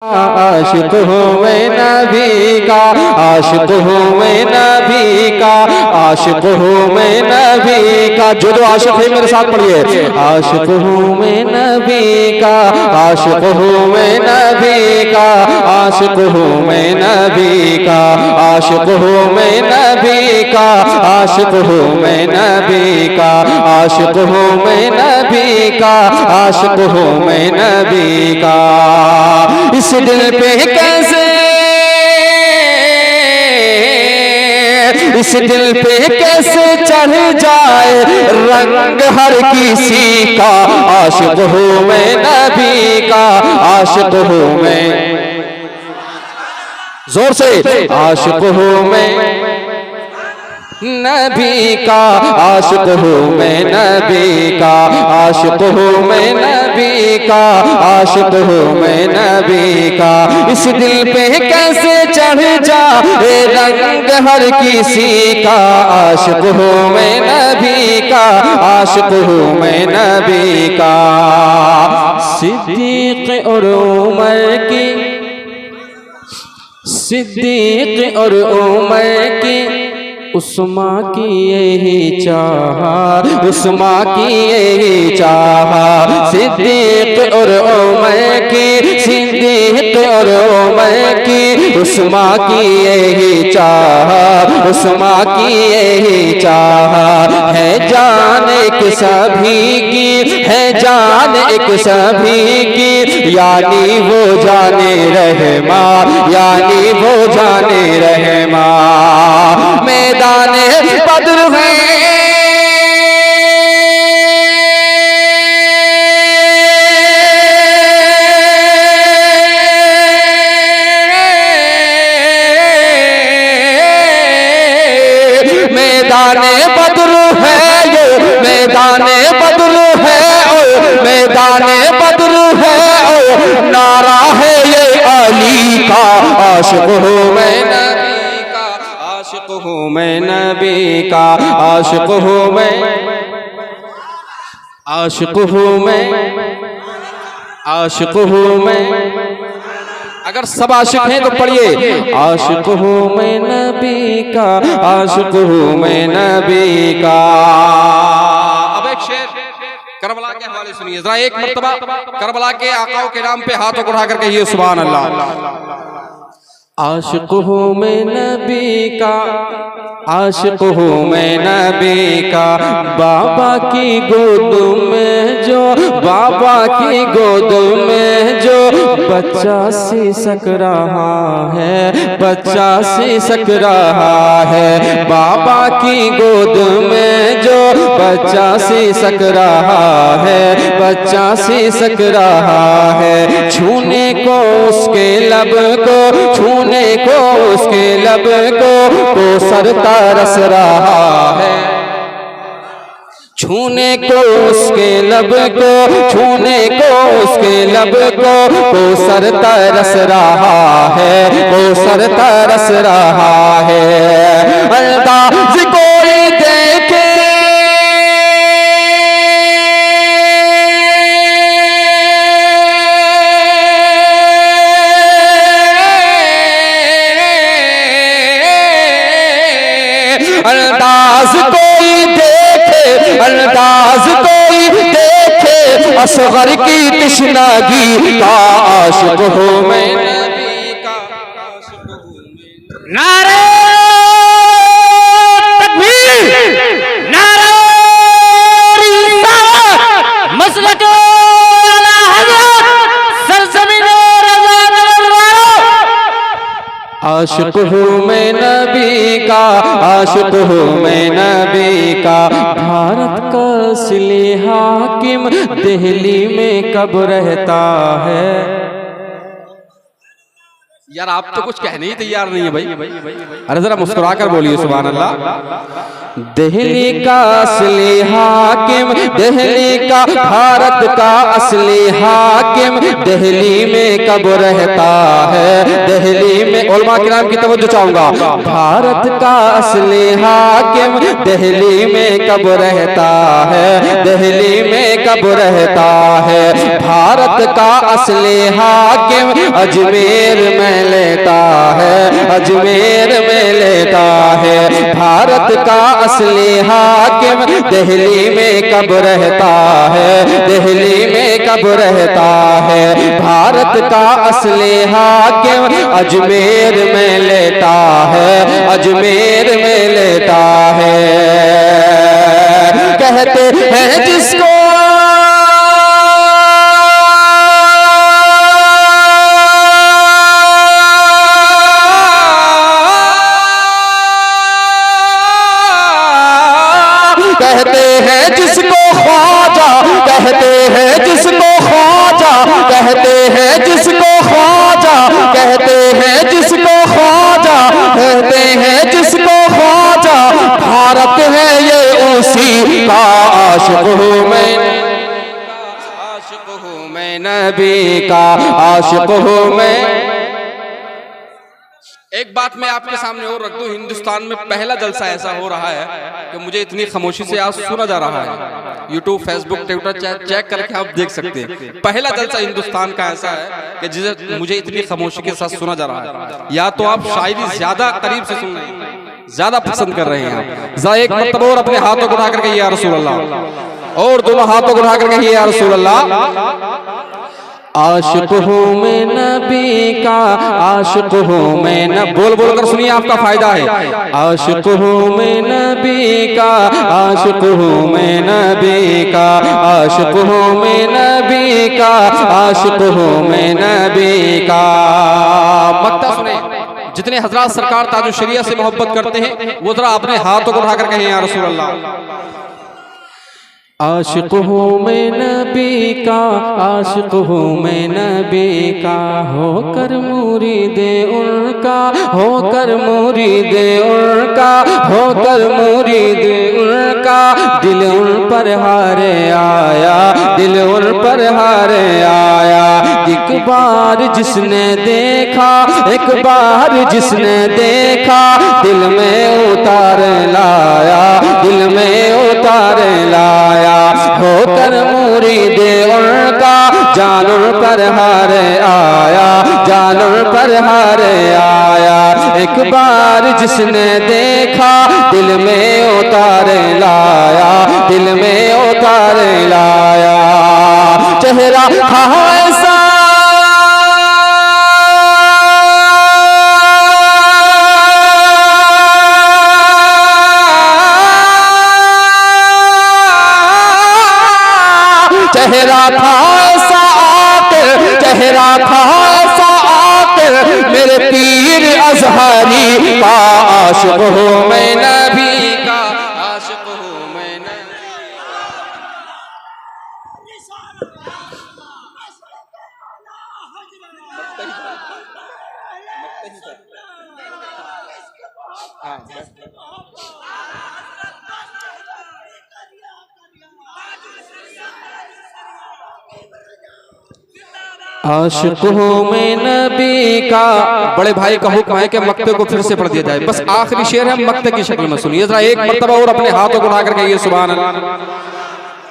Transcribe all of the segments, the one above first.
आशिक हूँ मैं नबी का, आशिक हूँ मैं नबी का, आशिक हूँ मैं नबी का। जो आशिक है मेरे साथ पढ़िए। आशिक हूँ मैं नबी का, आशिक हूँ मैं नबी का, आशिक हूँ मैं नबी का, आशिक हूँ मैं नबी का, आशिक हूँ मैं नबी का, आशिक हूँ मैं नबी का, आशिक हूँ मैं नबी का। इस दिल पे कैसे, इस दिल पे कैसे चढ़ जाए रंग हर किसी का। आशिक हूँ मैं नबी का, आशिक हूँ मैं, जोर से, आशिक हूँ मैं नबी का, आशिक हूँ मैं नबी का, आशिक हूँ मैं नबी का, आशिक हूँ मैं नबी का। इस दिल पे कैसे चढ़ जाए रंग हर किसी का। आशिक हूँ मैं नबी का, आशिक हूँ मैं नबी का। सिद्दीक और उमर की, सिद्दीक और उमर की, उस्मा की यही चाह, उस्मा की यही चाह। सिद्दीक और उमर की, सिद्दीक और उमर की, उस्मा की यही चाह, उस्मा की यही चाह। है जान एक सभी की, है जान एक सभी की, यानी वो जाने रहमा, यानी वो जाने रहमा। मैदाने बद्र है, मैदाने बद्र है ये, मैदाने बद्र है ओ, मैदाने बद्र है ओ, नारा है ये अली का। आशिक हूँ मैं नबी का, आशिक हूँ मैं नबी का, आशिक हूँ मैं, आशिक हूँ मैं, आशिक हूँ मैं। अगर सब आशिक हैं तो पढ़िए। आशिक हूँ मैं नबी का, आशिक हूँ मैं नबी का। अब एक शेर करबला के हवाले सुनिए जरा, एक मर्तबा करबला के आकाओं के नाम पे हाथों को उठा कर कहिए सुभान अल्लाह। आशिक हूँ मैं नबी का, आशिक हूँ मैं नबी का। बाबा की गोद में जो, बाबा की गोद में जो बच्चा सिसक रहा है, बच्चा सिसक रहा है। बाबा की गोद में जो बच्चा सिसक रहा है, बच्चा सिसक रहा है। छूने को उसके लब को, छूने को उसके लब को सरता रस रहा है। छूने को उसके लब को, छूने को उसके लब को सरता रस रहा है, को सरता रस रहा है। अंदाज़ कोई देखे, अंदाज कोई देखे, अंदाज कोई देखे असगर की तृष्णागी का। आशिक हूँ मैं नबी का, आशिक हूँ मैं। नारे तकबीर, नारे रिसालत, मसलक आला हज़रत, सरज़मीन रज़ा नज़र वालों। आशिक हूँ मैं नबी का, आशिक हूँ मैं नबी का। भारत का असली हाकिम दिल्ली में कब रहता है, यार आप तो कुछ कहने ही तैयार नहीं है भाई। अरे जरा मुस्कुरा कर बोलिए सुभान अल्लाह। दिल्ली का असली हाकिम, दिल्ली का भारत का असली हाकिम दिल्ली में कब रहता है, दिल्ली में उलमा किराम की तवज्जो चाहूंगा। भारत का असली हाकिम दिल्ली में कब रहता है, दिल्ली में कब रहता है। भारत का असली हाकिम अजमेर में लेता है, अजमेर में लेता है। भारत का असली हाकिम दिल्ली में कब रहता है, दिल्ली में कब रहता है। भारत का असली हाकिम अजमेर में लेता है, अजमेर में लेता है। कहते हैं जिसको कहते हैं जिसको ख्वाजा, कहते हैं जिसको ख्वाजा, कहते हैं जिसको ख्वाजा, कहते हैं जिसको ख्वाजा, कहते हैं जिसको ख्वाजा। भारत है ये उसी का आशिक हूँ मैं, आशिक हूँ मैं नबी का, आशिक हूँ मैं। एक बात मैं आपके सामने और रख दूं, हिंदुस्तान में पहला जलसा ऐसा हो रहा है कि मुझे इतनी खामोशी से आज सुना जा रहा है। यूट्यूब, फेसबुक, ट्विटर चेक करके आप देख सकते हैं। पहला जलसा हिंदुस्तान का ऐसा है कि जिसे मुझे इतनी खामोशी के साथ सुना जा रहा है। या तो आप शायरी ज्यादा करीब से सुन रहे हैं, ज्यादा पसंद कर रहे हैं। जरा एक मतलब और अपने हाथों को उठा करके या रसूल अल्लाह, और दोनों हाथों को उठा करके या रसूल अल्लाह। आशिक हूँ मैं नबी का, आशिक हूँ मैं न, बोल बोल कर सुनिए आपका फायदा है। आशिक हूँ मैं नबी का, आशिक हूँ मैं नबी का, आशिक हूँ मैं नबी का, आशिक हूँ मैं नबी का। मक्ता सुने, जितने हजरात सरकार ताजु शरिया से मोहब्बत करते हैं वो जरा अपने हाथों को उठाकर कहें या रसूल अल्लाह। आशिक हूँ मैं नबी का, आशिक हूँ मैं नबी का, होकर मुरीदे उनका, होकर मुरीदे उनका, होकर मुरीदे उनका। दिल उन पर हारे आया, दिल उन पर हारे आया। एक बार जिसने देखा, एक बार जिसने देखा, दिल में उतार लाया, दिल में उतार लाया। होकर मुरीदे उनका, जानों पर हारे आया, जानों पर हारे आया। एक बार जिसने देखा, दिल में उतार लाया, दिल में उतार लाया। चेहरा था ऐसा, चेहरा था ऐसा आकर, चेहरा था ऐसा आकर, मेरे पीर अज़हरी का। आशिक हूँ मैं नबी का, आशिक हूँ मैं नबी आशिक हूँ मैं नबी का। बड़े भाई का हुक्म है कि मक्ते को फिर से पढ़ दिया जाए। बस आखिरी शेर है, मक्ते की शक्ल में सुनिए जरा एक मर्तबा और अपने हाथों को उठा कर कहिए सुभान अल्लाह।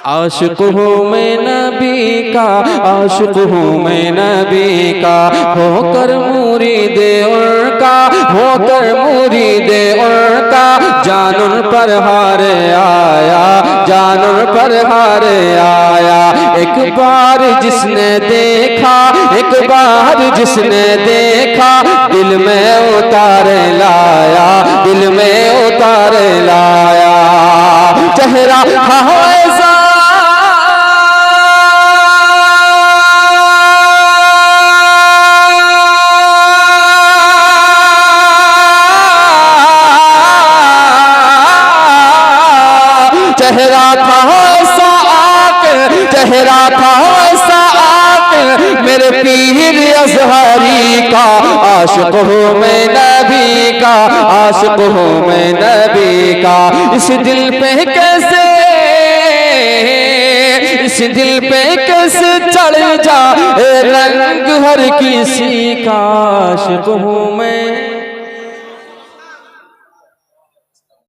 आशिक हूँ मैं नबी का, आशिक हूँ मैं नबी का, होकर मुरीदे उनका, होकर मुरीदे उनका। जानन पर हारे आया, जानन पर हारे आया। एक बार जिसने देखा, एक बार जिसने देखा, दिल में उतार लाया, दिल में उतार लाया। चेहरा ऐसा, चेहरा था ऐसा आकर, चेहरा था ऐसा आकर, मेरे पीर अज़हरी का। आशिक हूँ मैं नबी का, आशिक हूँ मैं नबी का। इस दिल पे कैसे, इस दिल पे कैसे चढ़ जा रंग हर किसी का, आशिक हूँ मैं